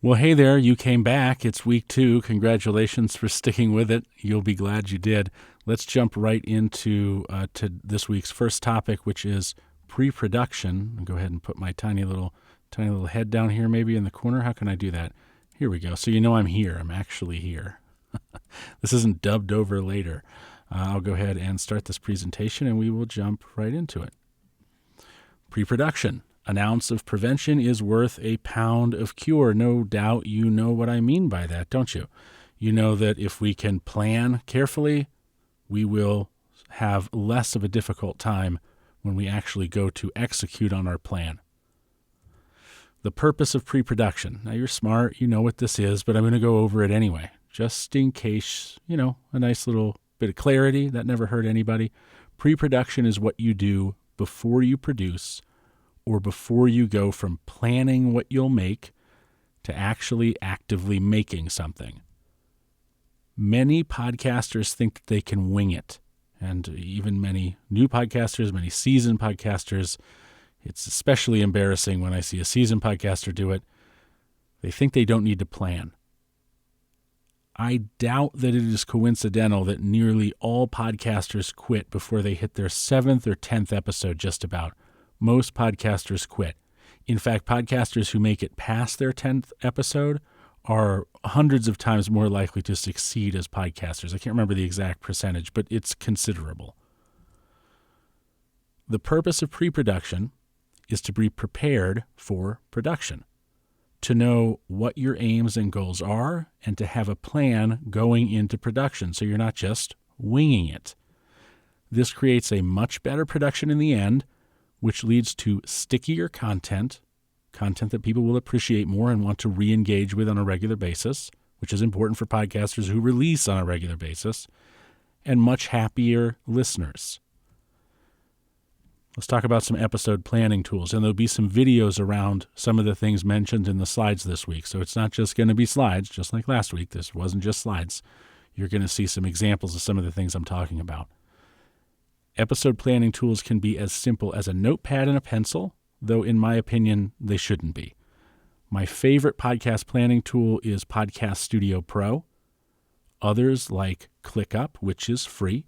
Well, hey there, you came back. It's week 2. Congratulations for sticking with it. You'll be glad you did. Let's jump right into to this week's first topic, which is pre-production. I'll go ahead and put my tiny little head down here maybe in the corner. How can I do that? Here we go. So you know I'm here. I'm actually here. This isn't dubbed over later. I'll go ahead and start this presentation, and we will jump right into it. Pre-production. An ounce of prevention is worth a pound of cure. No doubt you know what I mean by that, don't you? You know that if we can plan carefully, we will have less of a difficult time when we actually go to execute on our plan. The purpose of pre-production. Now, you're smart, you know what this is, but I'm going to go over it anyway, just in case, a nice little bit of clarity. That never hurt anybody. Pre-production is what you do before you produce, or before you go from planning what you'll make to actually actively making something. Many podcasters think that they can wing it, and even many new podcasters, many seasoned podcasters. It's especially embarrassing when I see a seasoned podcaster do it. They think they don't need to plan. I doubt that it is coincidental that nearly all podcasters quit before they hit their 7th or 10th episode, just about. Most podcasters quit. In fact, podcasters who make it past their 10th episode are hundreds of times more likely to succeed as podcasters. I can't remember the exact percentage, but it's considerable. The purpose of pre-production is to be prepared for production, to know what your aims and goals are, and to have a plan going into production so you're not just winging it. This creates a much better production in the end, which leads to stickier content that people will appreciate more and want to re-engage with on a regular basis, which is important for podcasters who release on a regular basis, and much happier listeners. Let's talk about some episode planning tools, and there'll be some videos around some of the things mentioned in the slides this week. So it's not just going to be slides, just like last week. This wasn't just slides. You're going to see some examples of some of the things I'm talking about. Episode planning tools can be as simple as a notepad and a pencil, though in my opinion, they shouldn't be. My favorite podcast planning tool is Podcast Studio Pro. Others like ClickUp, which is free,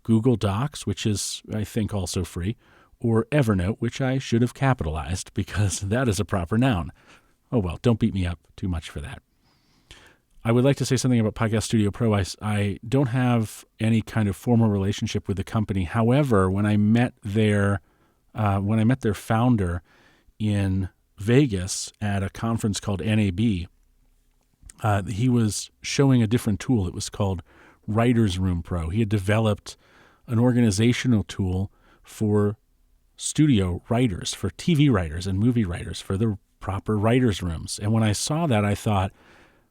Google Docs, which is, I think, also free, or Evernote, which I should have capitalized because that is a proper noun. Oh well, don't beat me up too much for that. I would like to say something about Podcast Studio Pro. I don't have any kind of formal relationship with the company. However, when I met their founder in Vegas at a conference called NAB, he was showing a different tool. It was called Writer's Room Pro. He had developed an organizational tool for studio writers, for TV writers and movie writers, for the proper writers' rooms. And when I saw that, I thought,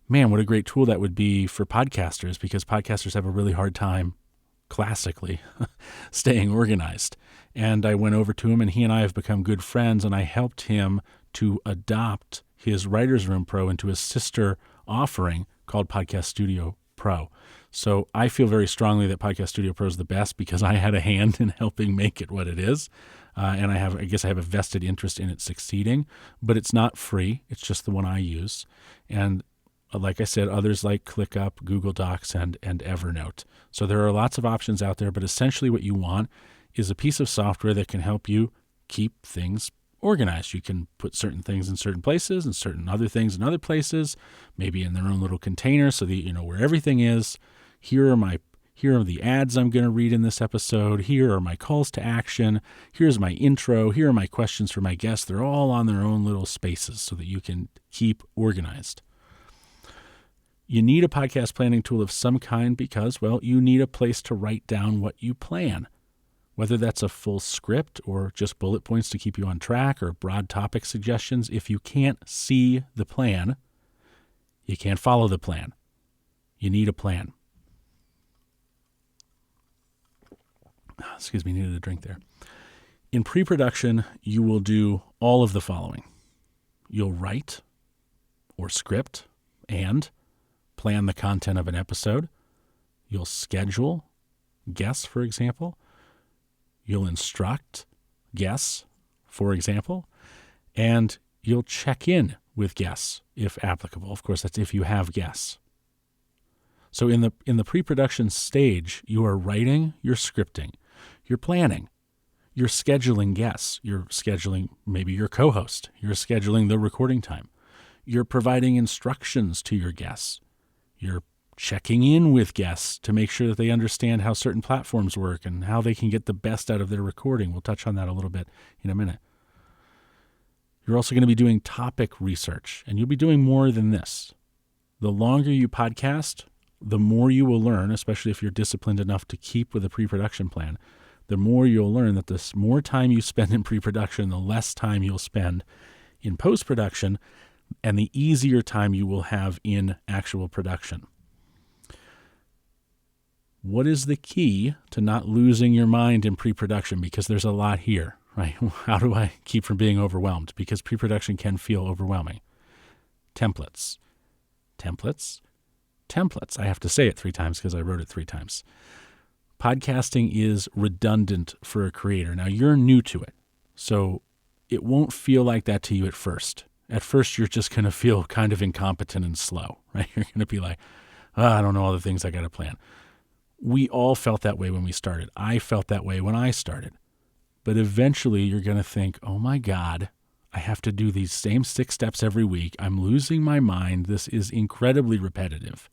man, what a great tool that would be for podcasters, because podcasters have a really hard time, classically, staying organized. And I went over to him, and he and I have become good friends, and I helped him to adopt his Writer's Room Pro into a sister offering called Podcast Studio Pro. So I feel very strongly that Podcast Studio Pro is the best because I had a hand in helping make it what it is. And I guess I have a vested interest in it succeeding, but it's not free. It's just the one I use. And like I said, others like ClickUp, Google Docs, and Evernote. So there are lots of options out there, but essentially what you want is a piece of software that can help you keep things organized. You can put certain things in certain places and certain other things in other places, maybe in their own little container so that you know where everything is. Here are the ads I'm going to read in this episode. Here are my calls to action. Here's my intro. Here are my questions for my guests. They're all on their own little spaces so that you can keep organized. You need a podcast planning tool of some kind because, well, you need a place to write down what you plan. Whether that's a full script or just bullet points to keep you on track or broad topic suggestions, if you can't see the plan, you can't follow the plan. You need a plan. Excuse me, needed a drink there. In pre-production, you will do all of the following. You'll write or script and plan the content of an episode. You'll schedule guests, for example. You'll instruct guests, for example. And you'll check in with guests, if applicable. Of course, that's if you have guests. So in the pre-production stage, you are writing, you're scripting, you're planning, you're scheduling guests, you're scheduling maybe your co-host, you're scheduling the recording time, you're providing instructions to your guests, you're checking in with guests to make sure that they understand how certain platforms work and how they can get the best out of their recording. We'll touch on that a little bit in a minute. You're also going to be doing topic research, and you'll be doing more than this. The longer you podcast, the more you will learn, especially if you're disciplined enough to keep with a pre-production plan, the more you'll learn that the more time you spend in pre-production, the less time you'll spend in post-production, and the easier time you will have in actual production. What is the key to not losing your mind in pre-production? Because there's a lot here, right? How do I keep from being overwhelmed? Because pre-production can feel overwhelming. Templates. Templates. Templates. I have to say it 3 times because I wrote it 3 times. Podcasting is redundant for a creator. Now, you're new to it, so it won't feel like that to you at first. At first, you're just going to feel kind of incompetent and slow, right? You're going to be like, I don't know all the things I got to plan. We all felt that way when we started. I felt that way when I started. But eventually you're going to think, oh my God, I have to do these same 6 steps every week. I'm losing my mind. This is incredibly repetitive.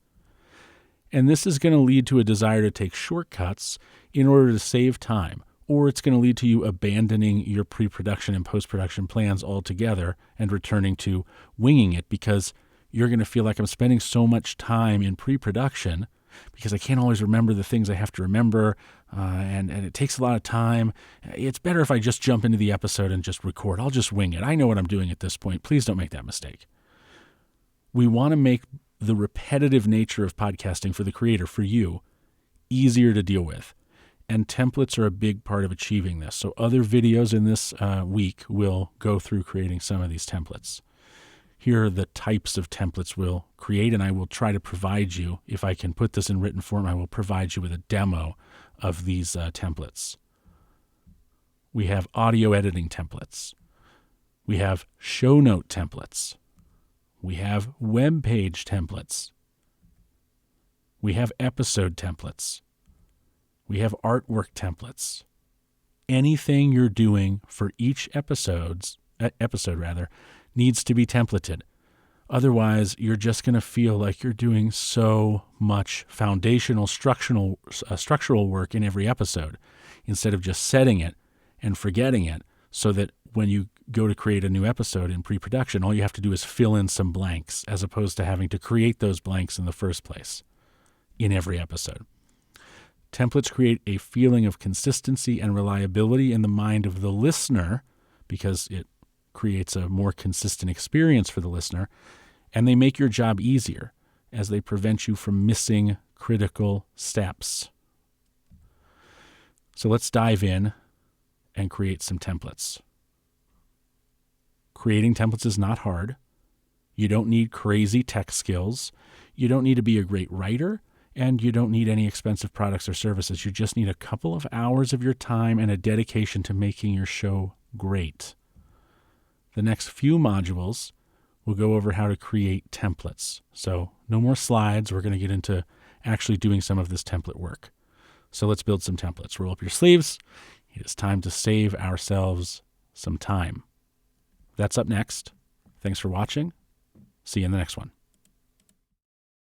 And this is going to lead to a desire to take shortcuts in order to save time. Or it's going to lead to you abandoning your pre-production and post-production plans altogether and returning to winging it, because you're going to feel like I'm spending so much time in pre-production because I can't always remember the things I have to remember, and it takes a lot of time. It's better if I just jump into the episode and just record. I'll just wing it. I know what I'm doing at this point. Please don't make that mistake. We want to make the repetitive nature of podcasting for the creator, for you, easier to deal with. And templates are a big part of achieving this. So other videos in this week will go through creating some of these templates. Here are the types of templates we'll create, and I will try to provide you, if I can put this in written form, I will provide you with a demo of these templates. We have audio editing templates. We have show note templates. We have web page templates. We have episode templates. We have artwork templates. Anything you're doing for each episode needs to be templated. Otherwise, you're just going to feel like you're doing so much foundational structural work in every episode instead of just setting it and forgetting it, so that when you go to create a new episode in pre-production, all you have to do is fill in some blanks as opposed to having to create those blanks in the first place in every episode. Templates create a feeling of consistency and reliability in the mind of the listener because it creates a more consistent experience for the listener, and they make your job easier as they prevent you from missing critical steps. So let's dive in and create some templates. Creating templates is not hard. You don't need crazy tech skills. You don't need to be a great writer, and you don't need any expensive products or services. You just need a couple of hours of your time and a dedication to making your show great. The next few modules will go over how to create templates. So no more slides. We're going to get into actually doing some of this template work. So let's build some templates. Roll up your sleeves. It is time to save ourselves some time. That's up next. Thanks for watching. See you in the next one.